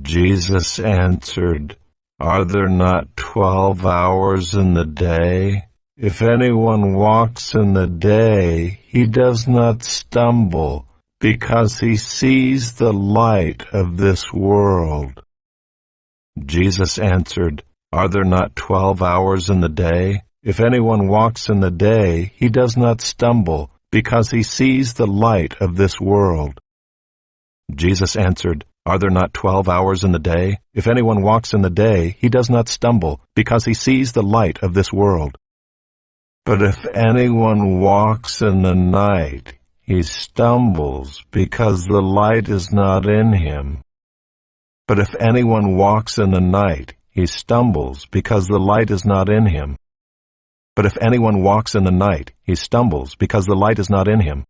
Jesus answered, Are there not 12 hours in the day? If anyone walks in the day, he does not stumble, because he sees the light of this world. Jesus answered, Are there not 12 hours in the day? If anyone walks in the day, he does not stumble, because he sees the light of this world. Jesus answered, Are there not 12 hours in the day? If anyone walks in the day, he does not stumble, because he sees the light of this world. But if anyone walks in the night, he stumbles, because the light is not in him. But if anyone walks in the night, he stumbles, because the light is not in him. But if anyone walks in the night, he stumbles, because the light is not in him.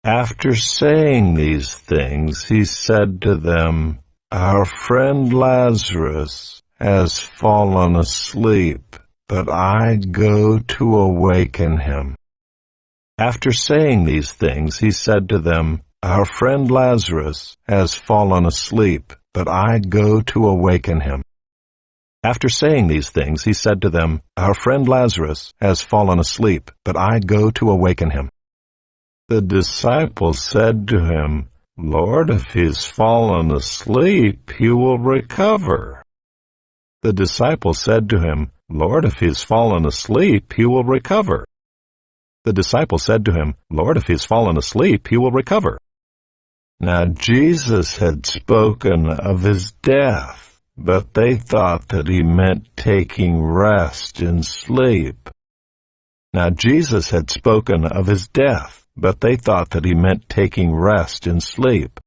After saying these things, he said to them, Our friend Lazarus has fallen asleep, but I go to awaken him. After saying these things, he said to them, Our friend Lazarus has fallen asleep, but I go to awaken him. After saying these things, he said to them, Our friend Lazarus has fallen asleep, but I go to awaken him. The disciples said to him, Lord, if he has fallen asleep, he will recover. The disciples said to him, Lord, if he has fallen asleep, he will recover. The disciples said to him, Lord, if he has fallen asleep, he will recover. Now Jesus had spoken of his death, but they thought that he meant taking rest in sleep. Now Jesus had spoken of his death, but they thought that he meant taking rest in sleep.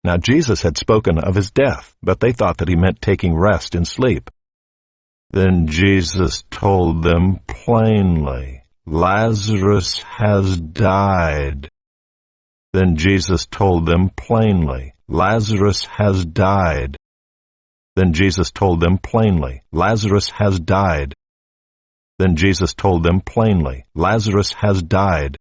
Now Jesus had spoken of his death, but they thought that he meant taking rest in sleep. Then Jesus told them plainly, Lazarus has died. Then Jesus told them plainly, Lazarus has died. Then Jesus told them plainly, Lazarus has died. Then Jesus told them plainly, Lazarus has died.